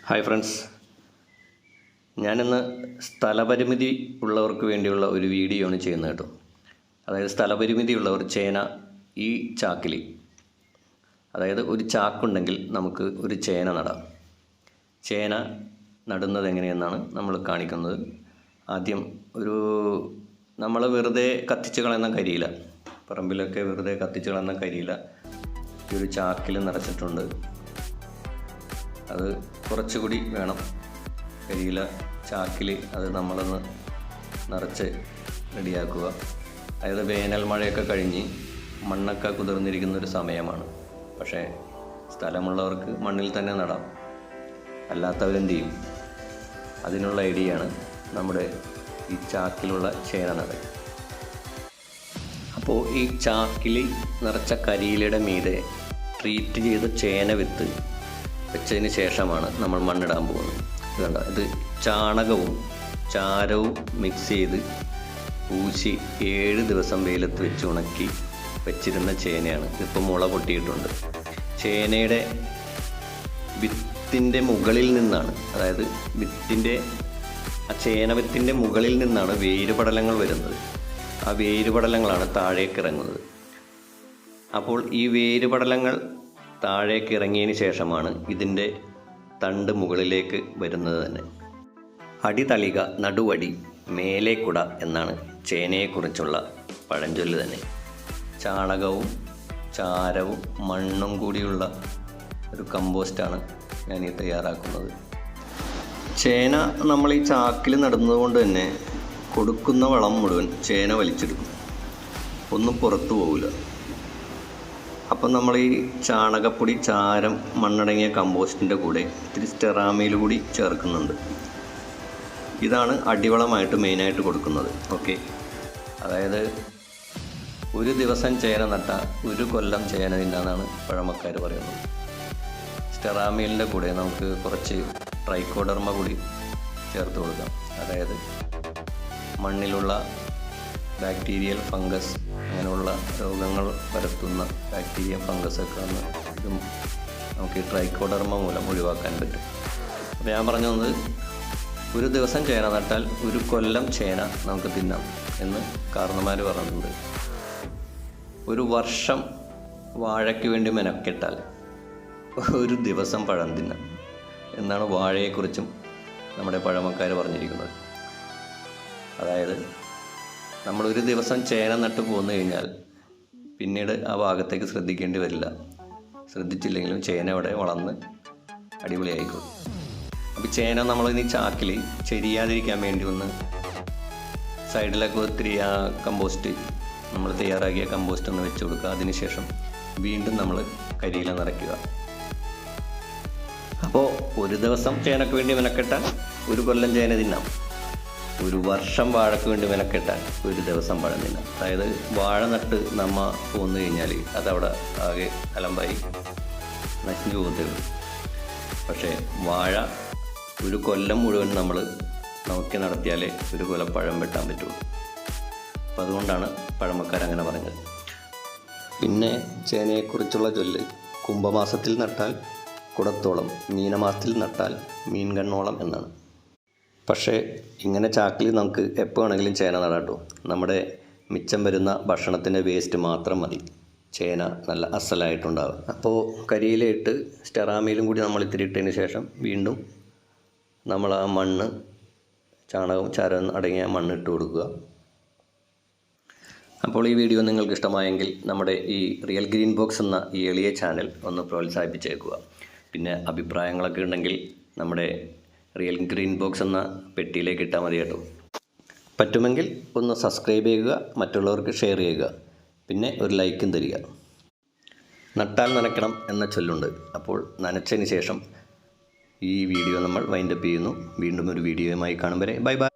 Hi friends, ഞാനിന്ന് സ്ഥലപരിമിതി ഉള്ളവർക്ക് വേണ്ടിയുള്ള ഒരു വീഡിയോ ആണ് ചെയ്യുന്നത് കേട്ടോ. അതായത് സ്ഥലപരിമിതി ഉള്ളവർ ചേന ഈ ചാക്കിൽ, അതായത് ഒരു ചാക്കുണ്ടെങ്കിൽ നമുക്ക് ഒരു ചേന നടാം. ചേന നടുന്നത് എങ്ങനെയെന്നാണ് നമ്മൾ കാണിക്കുന്നത്. ആദ്യം നമ്മൾ വെറുതെ കത്തിച്ച് കളയുന്ന കരിയില, പറമ്പിലൊക്കെ വെറുതെ കത്തിച്ച് കളയുന്ന കരിയില ഈ ഒരു ചാക്കിൽ നിറച്ചിട്ടുണ്ട്. അത് കുറച്ചുകൂടി വേണം. കരിയില ചാക്കിൽ അത് നമ്മളൊന്ന് നിറച്ച് റെഡിയാക്കുക. അതായത് വേനൽ മഴയൊക്കെ കഴിഞ്ഞ് മണ്ണൊക്കെ കുതിർന്നിരിക്കുന്ന ഒരു സമയമാണ്. പക്ഷേ സ്ഥലമുള്ളവർക്ക് മണ്ണിൽ തന്നെ നടാം, അല്ലാത്തവരെന്ത് ചെയ്യും? അതിനുള്ള ഐഡിയയാണ് നമ്മുടെ ഈ ചാക്കിലുള്ള ചേന നടൽ. അപ്പോൾ ഈ ചാക്കിൽ നിറച്ച കരിയിലയുടെ മീതെ ട്രീറ്റ് ചെയ്ത ചേന വിത്ത് വെച്ചതിന് ശേഷമാണ് നമ്മൾ മണ്ണിടാൻ പോകുന്നത്. ഇതുണ്ട്, ഇത് ചാണകവും ചാരവും മിക്സ് ചെയ്ത് പൂശി 7 ദിവസം വെയിലത്ത് വെച്ച് ഉണക്കി വെച്ചിരുന്ന ചേനയാണ്. ഇതിപ്പോൾ മുള പൊട്ടിയിട്ടുണ്ട്. ചേനയുടെ വിത്തിൻ്റെ മുകളിൽ നിന്നാണ്, അതായത് ചേന വിത്തിൻ്റെ മുകളിൽ നിന്നാണ് വേരുപടലങ്ങൾ വരുന്നത്. ആ വേരുപടലങ്ങളാണ് താഴേക്ക് ഇറങ്ങുന്നത്. അപ്പോൾ ഈ വേരുപടലങ്ങൾ താഴേക്ക് ഇറങ്ങിയതിന് ശേഷമാണ് ഇതിൻ്റെ തണ്ട് മുകളിലേക്ക് വരുന്നത് തന്നെ. അടിതളിക നടുവടി മേലേക്കുട എന്നാണ് ചേനയെക്കുറിച്ചുള്ള പഴഞ്ചൊല്ല് തന്നെ. ചാണകവും ചാരവും മണ്ണും കൂടിയുള്ള ഒരു കമ്പോസ്റ്റാണ് ഞാനീ തയ്യാറാക്കുന്നത്. ചേന നമ്മൾ ഈ ചാക്കിൽ നടുന്നത് കൊണ്ട് തന്നെ കൊടുക്കുന്ന വളം മുഴുവൻ ചേന വലിച്ചെടുക്കും, ഒന്നും പുറത്തു പോകില്ല. അപ്പം നമ്മൾ ഈ ചാണകപ്പൊടി, ചാരം, മണ്ണടങ്ങിയ കമ്പോസ്റ്റിൻ്റെ കൂടെ ഇത്തിരി സ്റ്റെറാമയിൽ കൂടി ചേർക്കുന്നുണ്ട്. ഇതാണ് അടിവളമായിട്ട് മെയിനായിട്ട് കൊടുക്കുന്നത്. ഓക്കെ, അതായത് ഒരു ദിവസം ചേന നട്ട 1 കൊല്ലം ചേന തിന്നാന്നാണ് പഴമക്കാർ പറയുന്നത്. സ്റ്റെറാമയിലിൻ്റെ കൂടെ നമുക്ക് കുറച്ച് ട്രൈക്കോഡർമ കൂടി ചേർത്ത് കൊടുക്കാം. അതായത് മണ്ണിലുള്ള ബാക്ടീരിയൽ ഫംഗസ്, അങ്ങനെയുള്ള രോഗങ്ങൾ പരത്തുന്ന ബാക്ടീരിയ ഫംഗസൊക്കെ ഇതും നമുക്ക് ഈ ട്രൈക്കോഡർമ മൂലം ഒഴിവാക്കാൻ പറ്റും. അപ്പോൾ ഞാൻ പറഞ്ഞു വന്നത്, ഒരു ദിവസം ചേന നട്ടാൽ 1 കൊല്ലം ചേന നമുക്ക് തിന്നാം എന്ന് കാരണന്മാർ പറഞ്ഞിട്ടുണ്ട്. ഒരു വർഷം വാഴയ്ക്ക് വേണ്ടി മെനക്കെട്ടാൽ 1 ദിവസം പഴം തിന്നാം എന്നാണ് വാഴയെക്കുറിച്ചും നമ്മുടെ പഴമക്കാർ പറഞ്ഞിരിക്കുന്നത്. അതായത് നമ്മൾ 1 ദിവസം ചേന നട്ട് പോന്നു കഴിഞ്ഞാൽ പിന്നീട് ആ ഭാഗത്തേക്ക് ശ്രദ്ധിക്കേണ്ടി വരില്ല. ശ്രദ്ധിച്ചില്ലെങ്കിലും ചേന അവിടെ വളർന്ന് അടിപൊളിയായിക്കോളും. അപ്പോൾ ചേന നമ്മളിനി ചാക്കിൽ ചെരിയാതിരിക്കാൻ വേണ്ടി ഒന്ന് സൈഡിലൊക്കെ ഒത്തിരി ആ കമ്പോസ്റ്റ്, നമ്മൾ തയ്യാറാക്കിയ കമ്പോസ്റ്റ് ഒന്ന് വെച്ച് കൊടുക്കുക. അതിനുശേഷം വീണ്ടും നമ്മൾ കരിയില നിറയ്ക്കുക. അപ്പോൾ 1 ദിവസം ചേനക്ക് വേണ്ടി മെനക്കെട്ടാൽ 1 കൊല്ലം ചേന തിന്നാം. 1 വർഷം വാഴയ്ക്ക് വേണ്ടി മെനക്കെട്ടാൽ 1 ദിവസം പഴം തിന്നാം. അതായത് വാഴ നട്ട് നമ്മ പോന്നു കഴിഞ്ഞാൽ അതവിടെ ആകെ അലമ്പായി നശിഞ്ഞു പോകത്തുള്ളൂ. പക്ഷേ വാഴ 1 കൊല്ലം മുഴുവൻ നമ്മൾ നോക്കി നടത്തിയാലേ 1 കൊല്ലം പഴം വെട്ടാൻ പറ്റുള്ളൂ. അപ്പം അതുകൊണ്ടാണ് പഴമക്കാരങ്ങനെ പറഞ്ഞത്. പിന്നെ ചേനയെക്കുറിച്ചുള്ള ചൊല്ല്, കുംഭമാസത്തിൽ നട്ടാൽ കുടത്തോളം, മീനമാസത്തിൽ നട്ടാൽ മീൻ കണ്ണോളം എന്നാണ്. പക്ഷേ ഇങ്ങനെ ചാക്കിൽ നമുക്ക് എപ്പോൾ വേണമെങ്കിലും ചേന നടാട്ടോ. നമ്മുടെ മിച്ചം വരുന്ന ഭക്ഷണത്തിൻ്റെ വേസ്റ്റ് മാത്രം മതി ചേന നല്ല അസലായിട്ടുണ്ടാകും. അപ്പോൾ കരിയിലയിട്ട് സ്റ്റെറാമയിലും കൂടി നമ്മൾ ഇത്തിരി ഇട്ടതിന് ശേഷം വീണ്ടും നമ്മൾ ആ മണ്ണ്, ചാണകവും ചാരവും അടങ്ങിയ മണ്ണ് ഇട്ട് കൊടുക്കുക. അപ്പോൾ ഈ വീഡിയോ നിങ്ങൾക്ക് ഇഷ്ടമായെങ്കിൽ നമ്മുടെ ഈ റിയൽ ഗ്രീൻ ബോക്സ് എന്ന ഈ എളിയ ചാനൽ ഒന്ന് പ്രോത്സാഹിപ്പിച്ചേക്കുക. പിന്നെ അഭിപ്രായങ്ങളൊക്കെ ഉണ്ടെങ്കിൽ നമ്മുടെ റിയൽ ഗ്രീൻ ബോക്സ് എന്ന പെട്ടിയിലേക്ക് ഇട്ടാൽ മതി കേട്ടോ. പറ്റുമെങ്കിൽ ഒന്ന് സബ്സ്ക്രൈബ് ചെയ്യുക, മറ്റുള്ളവർക്ക് ഷെയർ ചെയ്യുക, പിന്നെ ഒരു ലൈക്കും തരിക. നട്ടാൽ നനയ്ക്കണം എന്ന ചൊല്ലുണ്ട്. അപ്പോൾ നനച്ചതിന് ശേഷം ഈ വീഡിയോ നമ്മൾ വൈൻഡപ്പ് ചെയ്യുന്നു. വീണ്ടും ഒരു വീഡിയോയുമായി കാണും വരെ ബൈ ബൈ.